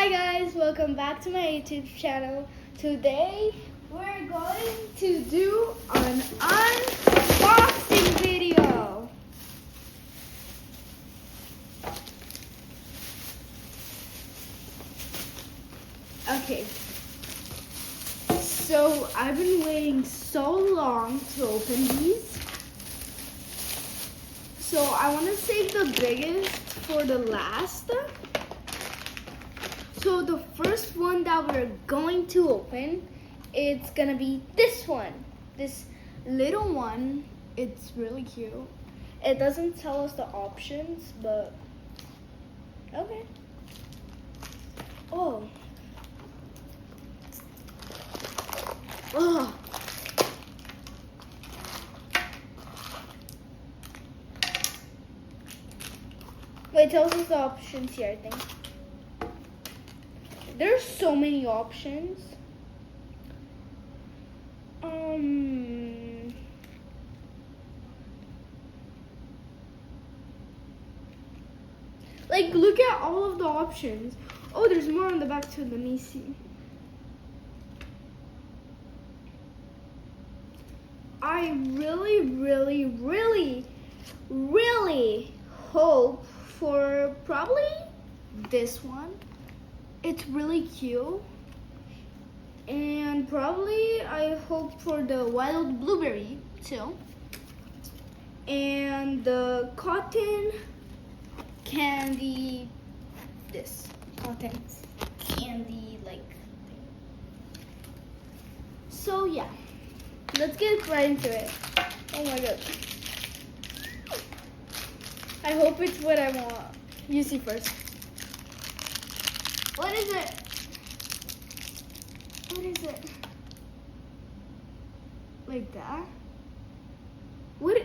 Hi guys, welcome back to my YouTube channel. Today we're going to do an unboxing video. Okay, so I've been waiting so long to open these. So I want to save the biggest for the last. So the first one that we're going to open, it's gonna be this one. This little one. It's really cute. It doesn't tell us the options, but okay. Oh. Oh. Wait, it tells us the options here, I think. There's so many options. Like, look at all of the options. Oh, there's more on the back too. Let me see. I really hope for probably this one. It's really cute. And probably I hope for the wild blueberry too. And the cotton candy, this cotton candy like thing. So yeah, let's get right into it. Oh my god. I hope it's what I want. You see first. What is it? What is it? Like that? What?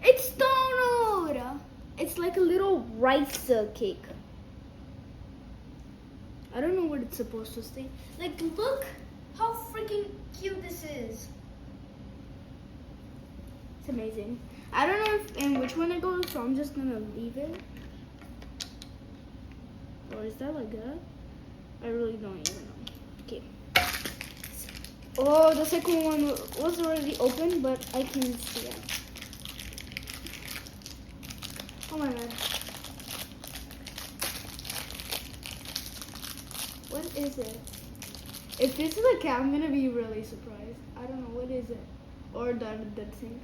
It's donut! It's like a little rice cake. I don't know what it's supposed to say. Like, look how freaking cute this is. It's amazing. I don't know if in which one it goes, so I'm just gonna leave it. Or is that like that? I really don't even know. Okay. Oh, the second one was already open, but I can see it. Oh my god. What is it? If this is a cat, I'm gonna be really surprised. I don't know, what is it? Or that thing.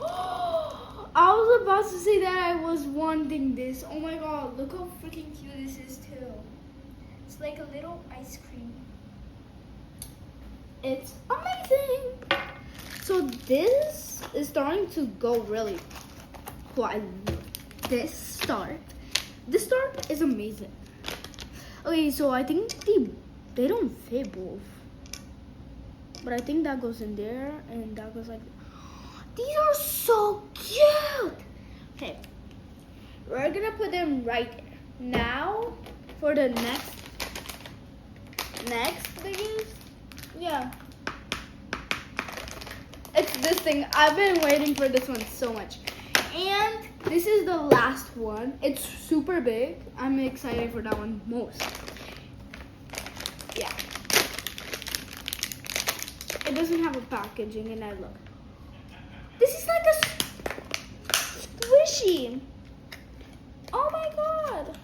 I was about to say that I was wanting this. Oh my god, look how freaking cute this is too. It's like a little ice cream. It's amazing. So this is starting to go really quite. This start is amazing. Okay, so I think they don't fit both, but I think that goes in there and that goes like. These are so cute. Okay, we're gonna put them right there. Now for the next thingies. Yeah, it's this thing. I've been waiting for this one so much. And this is the last one. It's super big. I'm excited for that one most. Yeah. It doesn't have a packaging and I look. This is like a squishy. Oh my god.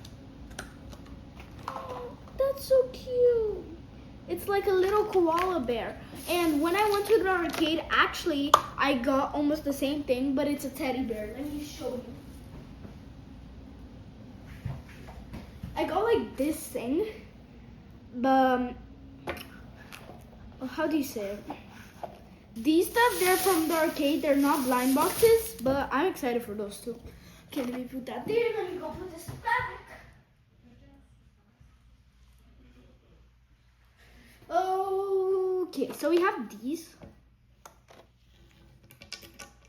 Oh, that's so cute. It's like a little koala bear. And when I went to the arcade, actually, I got almost the same thing, but it's a teddy bear. Let me show you. I got like this thing, but how do you say it? These stuff, they're from the arcade. They're not blind boxes, but I'm excited for those too. Okay, let me put that there. Let me go put this back. Okay, so we have these.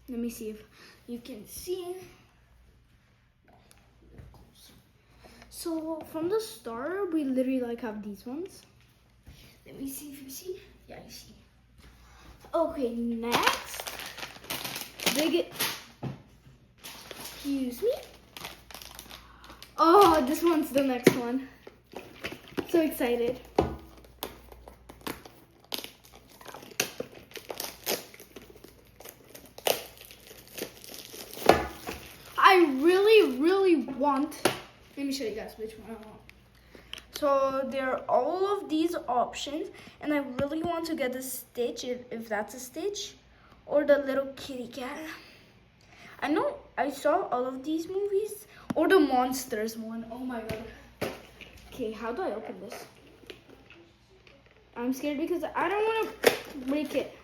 Let me see if you can see. So from the start, we literally like have these ones. Let me see if you see. Yeah, you see. Okay, next. Excuse me. Oh, this one's the next one. So excited. I really want. Let me show you guys which one I want. So there are all of these options, and I really want to get the Stitch, if that's a Stitch, or the little kitty cat. I know I saw all of these movies, or the monsters one. Oh my god. Okay, how do I open this? I'm scared because I don't want to break it.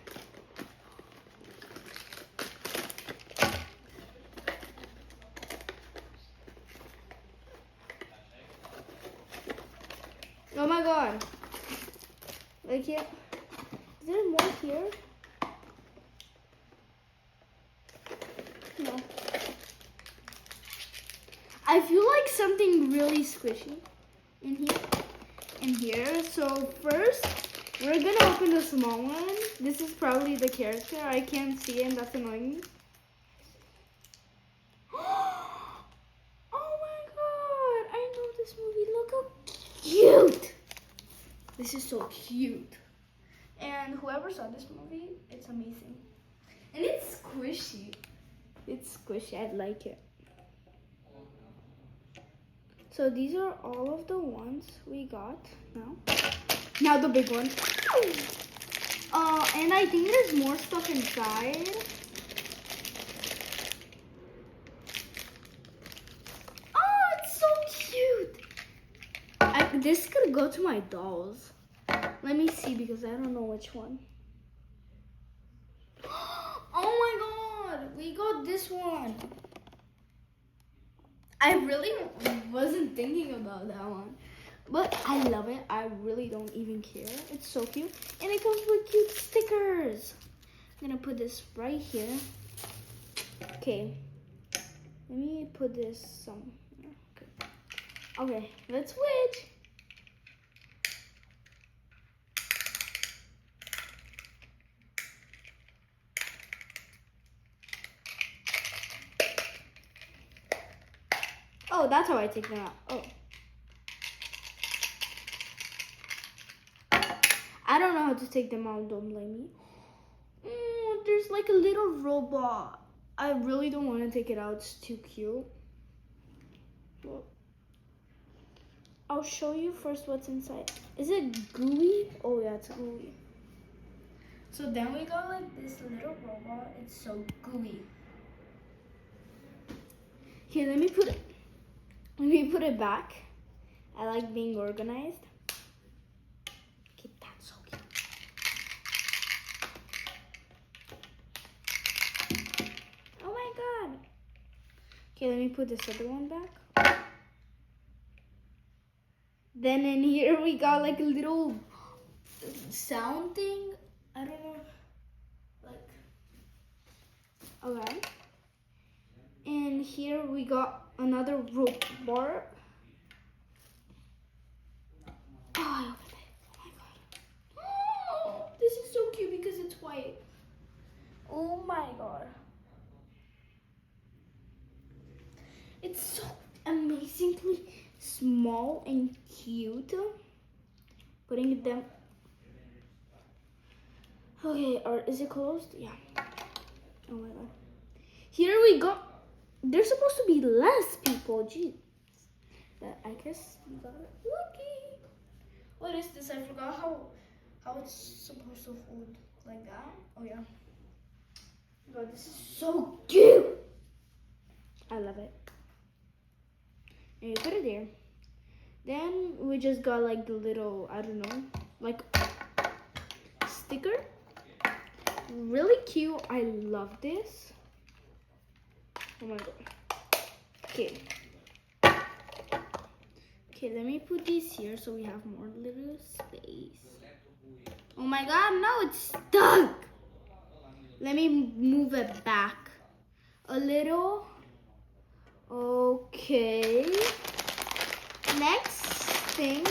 Oh my god. Like here. Is there more here? No. I feel like something really squishy in here. In here. So first, we're gonna open the small one. This is probably the character. I can't see it, and that's annoying me. Oh my god! I know this movie. Look how cute! This is so cute. And whoever saw this movie, it's amazing. And it's squishy. It's squishy. I like it. So these are all of the ones we got now. Now the big one. And I think there's more stuff inside. Oh, it's so cute. This could go to my dolls. Let me see because I don't know which one. Oh my god, we got this one. I really wasn't thinking about that one. But I love it. I really don't even care. It's so cute. And it comes with cute stickers. I'm gonna put this right here. Okay. Let me put this somewhere. Okay, let's switch. Oh, that's how I take them out. Oh. I don't know how to take them out, don't blame me. There's like a little robot. I really don't want to take it out, it's too cute. Well, I'll show you first what's inside. Is it gooey? Oh yeah, it's gooey. So then we got like this little robot. It's so gooey. Here, let me put it back. I like being organized. Okay, that's so cute. Oh my god. Okay, let me put this other one back. Then in here we got like a little sound thing. I don't know. Like, okay. And here we got another rope bar. Oh, I opened it. Oh my god. Oh, this is so cute because it's white. Oh my god. It's so amazingly small and cute. Putting them. Okay, or is it closed? Yeah. Oh my god. Here we go. There's supposed to be less people, geez. But I guess we got it lucky. What is this? I forgot how it's supposed to hold like that. Oh yeah. God, this is so cute. I love it. And you put it there. Then we just got like the little, I don't know, like sticker. Really cute. I love this. Oh my god. Okay. Okay, let me put these here so we have more little space. Oh my god, no, it's stuck. Let me move it back a little. Okay. Next thing,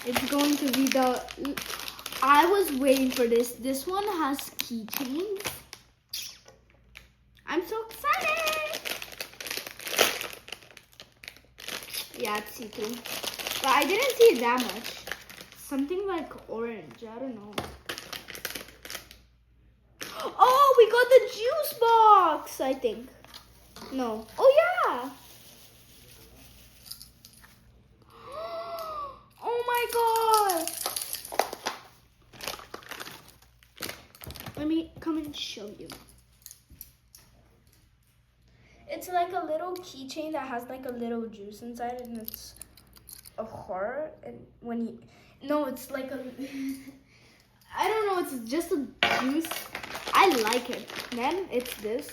it's going to be the, I was waiting for this. This one has keychains. I'm so excited. Yeah, it's see-through. But I didn't see it that much. Something like orange. I don't know. Oh, we got the juice box, I think. No. Oh, yeah. Oh, my God. Let me come and show you. It's like a little keychain that has like a little juice inside, and it's a heart. And when you, no, it's like a, I don't know, it's just a juice. I like it. Then it's this.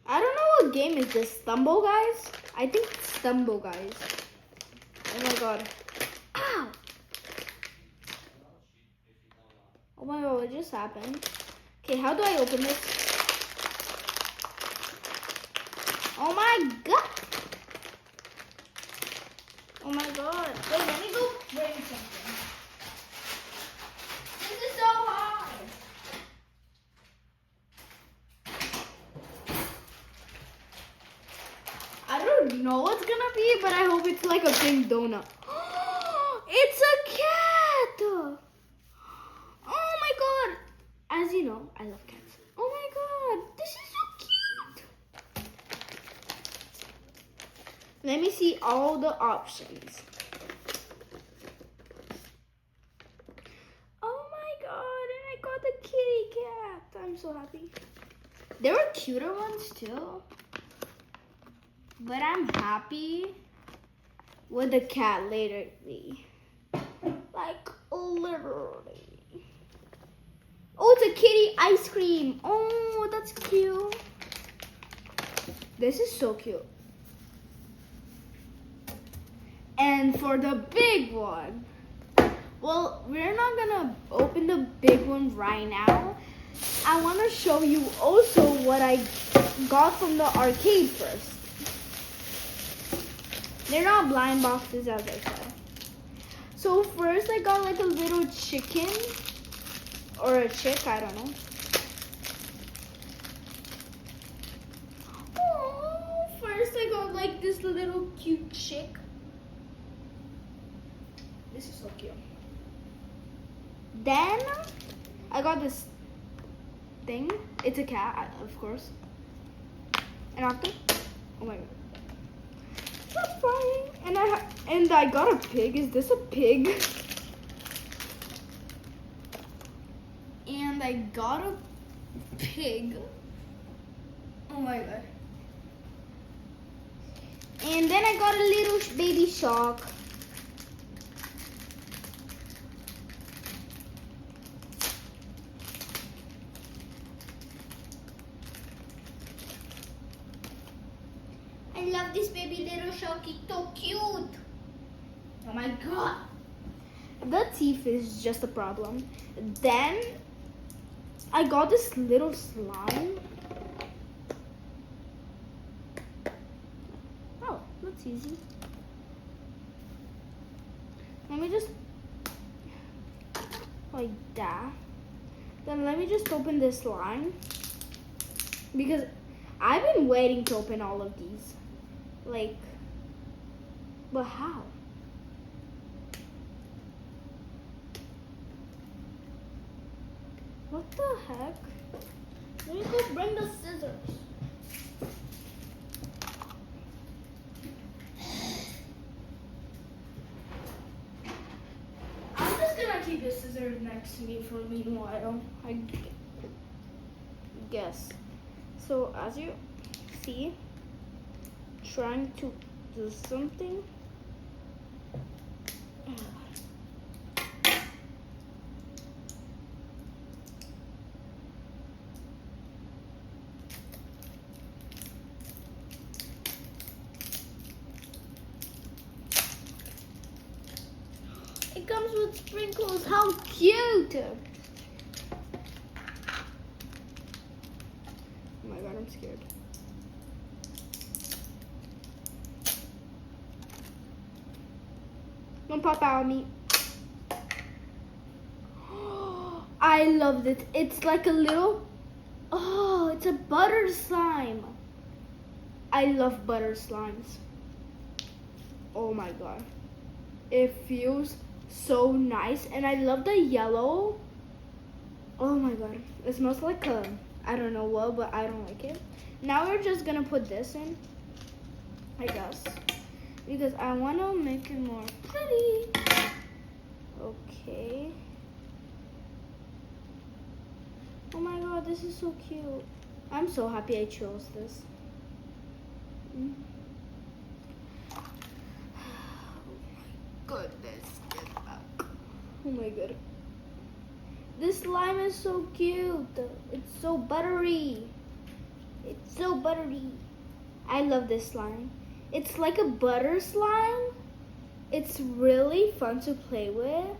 I don't know what game is this. Stumble Guys? I think it's Stumble Guys. Oh my God. Ow! Oh my God, what just happened? Okay, how do I open this? Oh my God! Oh my God. Wait, let me go bring something. This is so hard. I don't know what's gonna be, but I hope it's like a pink donut. It's a cat! Oh my God! As you know, I love cats. Oh my God, this is so cute. Let me see all the options. Oh my God, and I got the kitty cat. I'm so happy. There were cuter ones too. But I'm happy with the cat lately. Like, literally. Oh, it's a kitty ice cream. Oh, that's cute. This is so cute. And for the big one, well, we're not gonna open the big one right now. I want to show you also what I got from the arcade first. They're not blind boxes, as I said. So first I got like a little chicken. Or a chick, I don't know. Oh, first I got like this little cute chick. This is so cute. Then I got this thing. It's a cat, of course. And after, oh my God. Stop crying. And I got a pig. Is this a pig? And I got a pig. Oh my God. And then I got a little baby shark. I love this baby little shark. It's so cute. Oh my God. The teeth is just a problem. Then I got this little slime. Oh, that's easy. Let me just, like that. Then let me just open this slime. Because I've been waiting to open all of these. Like, but how? What the heck? Let me go bring the scissors. I'm just gonna keep the scissors next to me for a meanwhile, I guess. So as you see, trying to do something. It comes with sprinkles. How cute! Oh my God, I'm scared. Don't pop out on me. I loved it. It's like a little, oh, it's a butter slime. I love butter slimes. Oh my god. It feels so nice, and I love the yellow. Oh my god. It smells like I don't know what, but I don't like it. Now we're just gonna put this in, I guess, because I want to make it more pretty. Okay. Oh my god, this is so cute. I'm so happy I chose this. Goodness. Oh my god. This slime is so cute. It's so buttery. It's so buttery. I love this slime. It's like a butter slime. It's really fun to play with.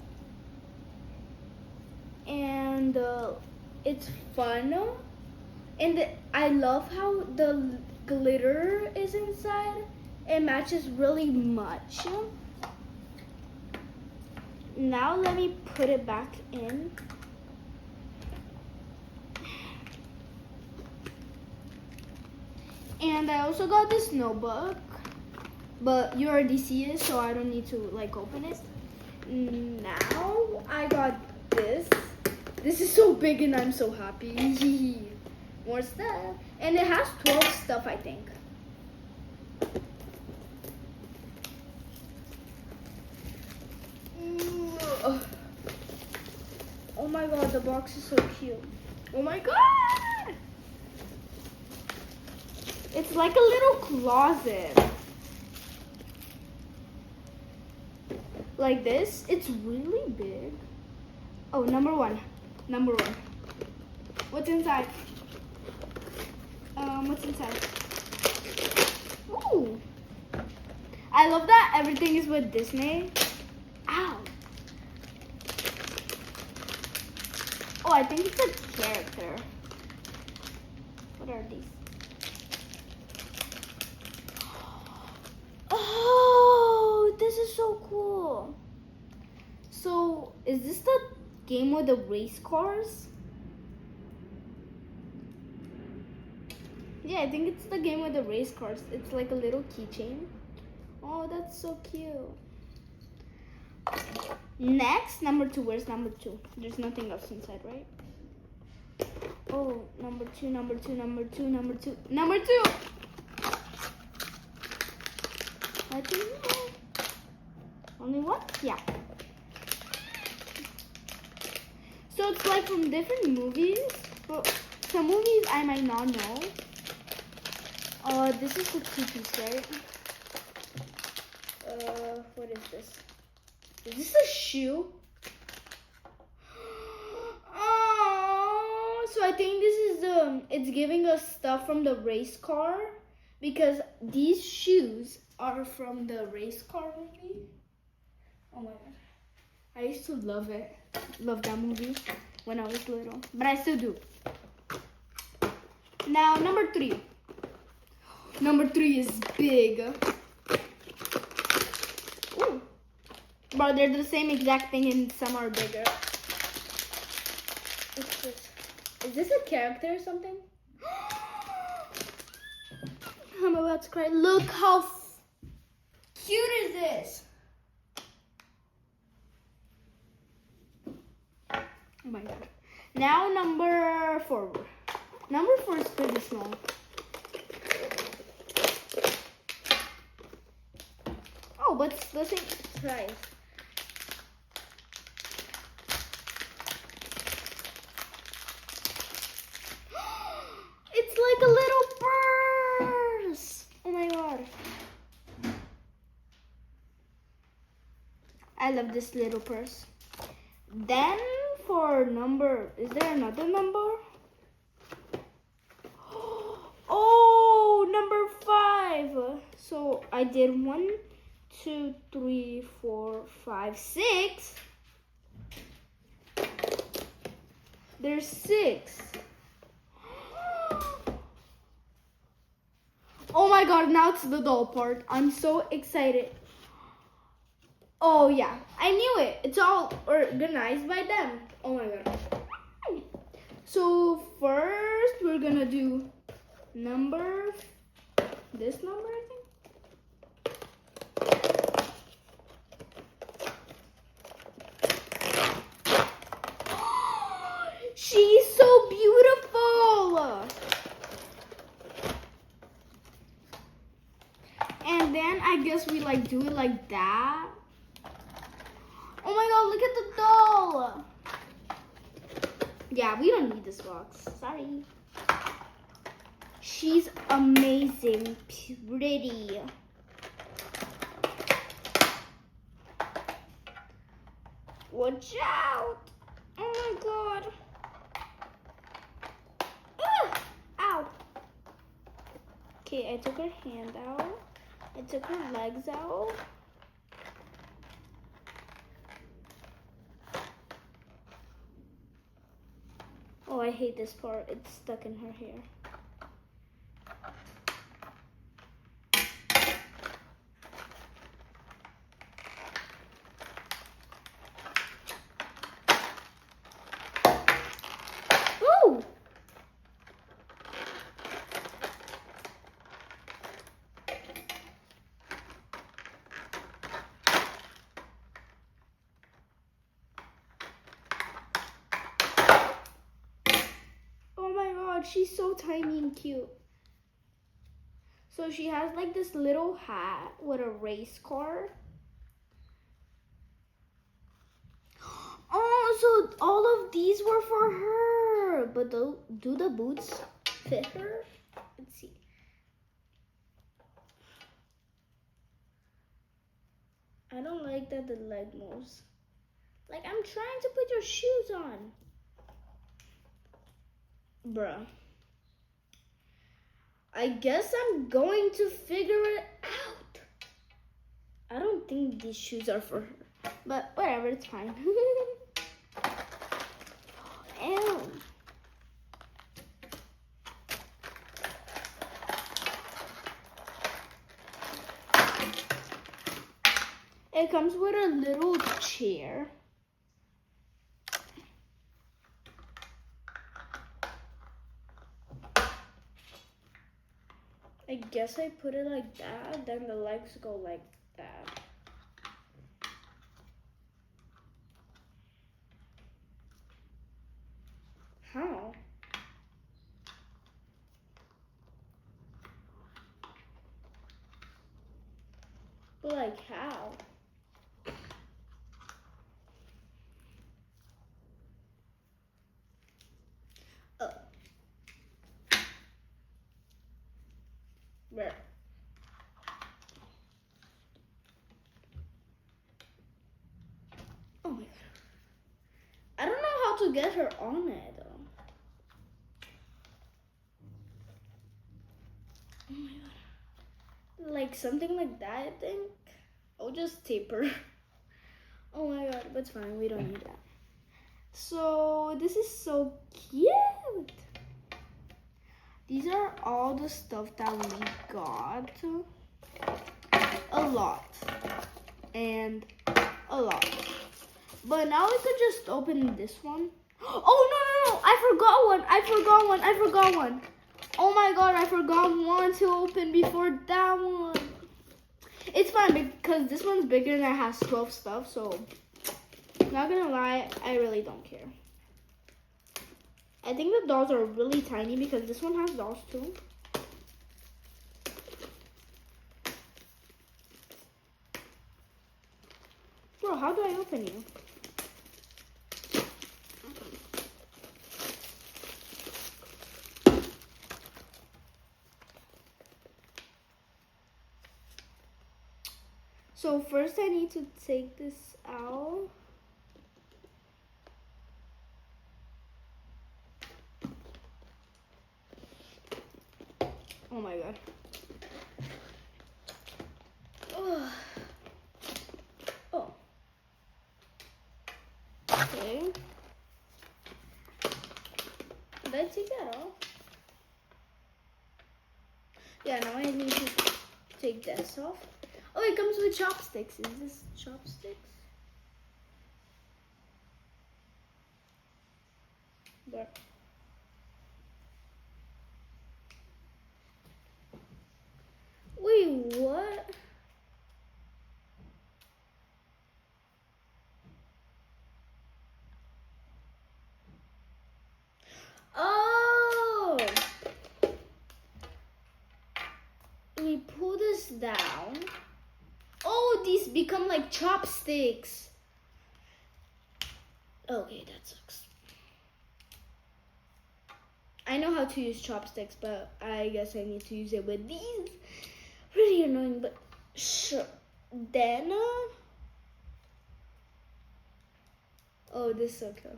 And it's fun. And I love how the glitter is inside. It matches really much. Now let me put it back in. And I also got this notebook, but you already see it, so I don't need to like open it. Now I got this. This is so big and I'm so happy. More stuff. And it has 12 stuff, I think. Oh my god, the box is so cute. Oh my god! It's like a little closet. Like this. It's really big. Oh, number one. What's inside? What's inside? Ooh. I love that everything is with Disney. Ow. Oh, I think it's a character. What are these? Oh, this is so cool. So, is this the game with the race cars? Yeah, I think it's the game with the race cars. It's like a little keychain. Oh, that's so cute. Next, number 2. Where's number 2? There's nothing else inside, right? Oh, number 2. I think only one? Yeah. So it's like from different movies. But some movies I might not know. This is the 2-piece, right? What is this? Is this a shoe? Oh, so I think this is it's giving us stuff from the race car, because these shoes are from the race car movie. Oh my god. I used to love it. Love that movie when I was little. But I still do. Now, number 3. Number 3 is big. Ooh. But they're the same exact thing and some are bigger. What's this? Is this a character or something? I'm about to cry. Look how cute is this? Oh my god. Now number 4. Number 4 is pretty small. Oh, but it's the same price. It's like a little purse. Oh my god. I love this little purse. Then for number, is there another number? Oh, number 5. So I did 1, 2, 3, 4, 5, 6. There's 6. Oh my god, now it's the doll part. I'm so excited. Oh yeah, I knew it. It's all organized by them. Oh my god. So first we're gonna do number this number, I think. She's so beautiful. And then I guess we like do it like that. Oh my god, look at the doll. Yeah, we don't need this box. Sorry. She's amazing, pretty. Watch out. Oh my god. Ugh. Ow. Okay, I took her hand out. I took her legs out. Oh, I hate this part. It's stuck in her hair. Ooh! Oh my god, she's so tiny and cute. So she has like this little hat with a race car. Oh, so all of these were for her. But do the boots fit her? Let's see. I don't like that the leg moves. Like, I'm trying to put your shoes on. Bruh. I guess I'm going to figure it out. I don't think these shoes are for her. But whatever, it's fine. Ew. It comes with a little chair. I guess I put it like that, then the legs go like that. How? But like how? Oh. Where? Oh my god. I don't know how to get her on it though. Oh my god. Like something like that, I think. I'll just tape her. Oh my god, but it's fine, we don't need that. So this is so cute. These are all the stuff that we got. A lot. And a lot. But now we could just open this one. Oh no, I forgot one. Oh my god, I forgot one to open before that one. It's fine because this one's bigger and it has 12 stuff, so not gonna lie, I really don't care. I think the dolls are really tiny because this one has dolls too. Bro, how do I open you? So first I need to take this out. Oh my god. Oh. Oh. Okay. Did I take that off? Yeah, now I need to take this off. Oh, it comes with chopsticks. Is this chopsticks? There. Wait, what? Oh! We pull this down. Oh, these become like chopsticks. Okay, that sucks. I know how to use chopsticks, but I guess I need to use it with these. Really annoying, but sure. Then, oh, this is so cool.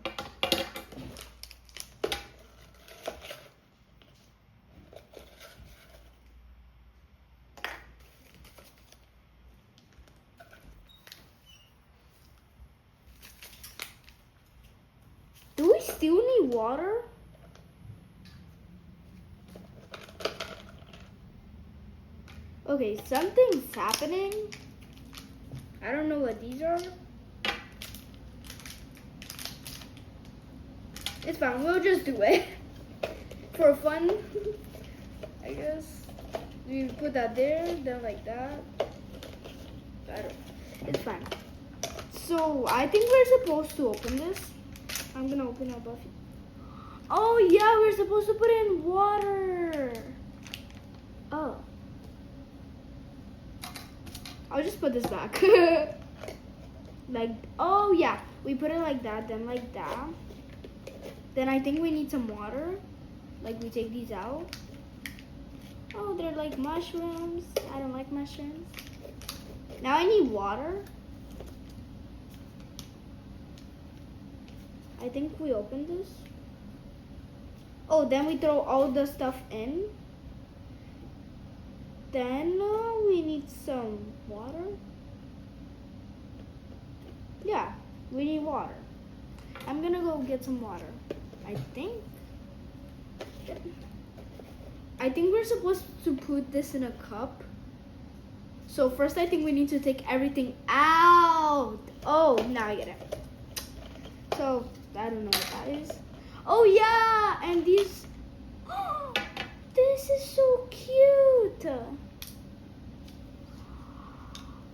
Do we still need water? Okay, something's happening. I don't know what these are. It's fine, we'll just do it. For fun, I guess. We put that there, then like that. I don't, it's fine. So, I think we're supposed to open this. I'm gonna open it above you. Oh yeah, we're supposed to put in water. Oh. I'll just put this back. Like, oh yeah, we put it like that, then like that. Then I think we need some water. Like we take these out. Oh, they're like mushrooms. I don't like mushrooms. Now I need water. I think we open this. Oh, then we throw all the stuff in. Then we need some water. Yeah, we need water. I'm gonna go get some water. I think we're supposed to put this in a cup. So first I think we need to take everything out. Oh, now I get it. So I don't know what that is. Oh yeah, and these, oh, this is so cute.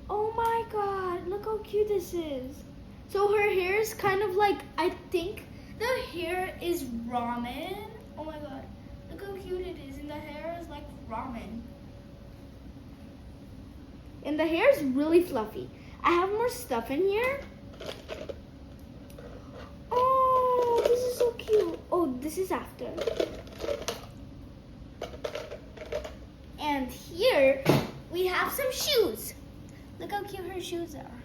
Oh my god, look how cute this is. So her hair is kind of like, I think the hair is ramen. Oh my god, look how cute it is. And the hair is like ramen. And the hair is really fluffy. I have more stuff in here. Oh, this is so cute. Oh, this is after. And here we have some shoes. Look how cute her shoes are.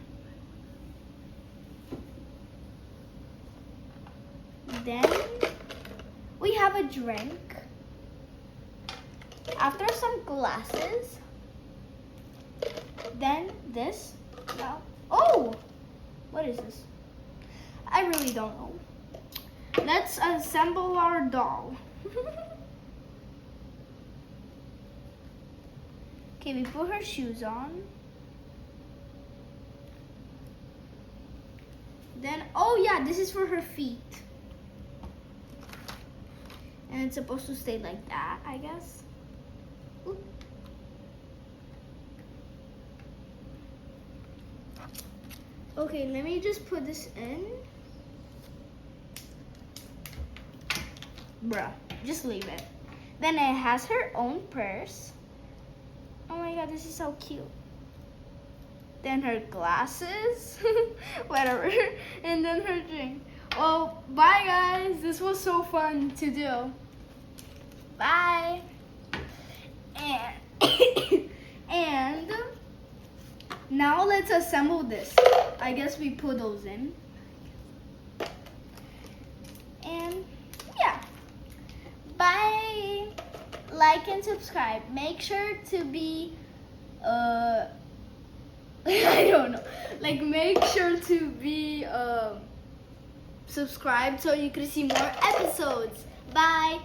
Then we have a drink. After some glasses. Then this. Now, oh, what is this? I really don't know. Let's assemble our doll. Okay, we put her shoes on. Then, oh yeah, this is for her feet. And it's supposed to stay like that, I guess. Ooh. Okay, let me just put this in. Bruh, just leave it. Then it has her own purse. Oh my god, this is so cute. Then her glasses, whatever, and then her drink. Well, bye guys. This was so fun to do. Bye. And now let's assemble this. I guess we put those in. And yeah. Bye. Like and subscribe. Make sure to be I don't know. Like make sure to be subscribed so you can see more episodes. Bye.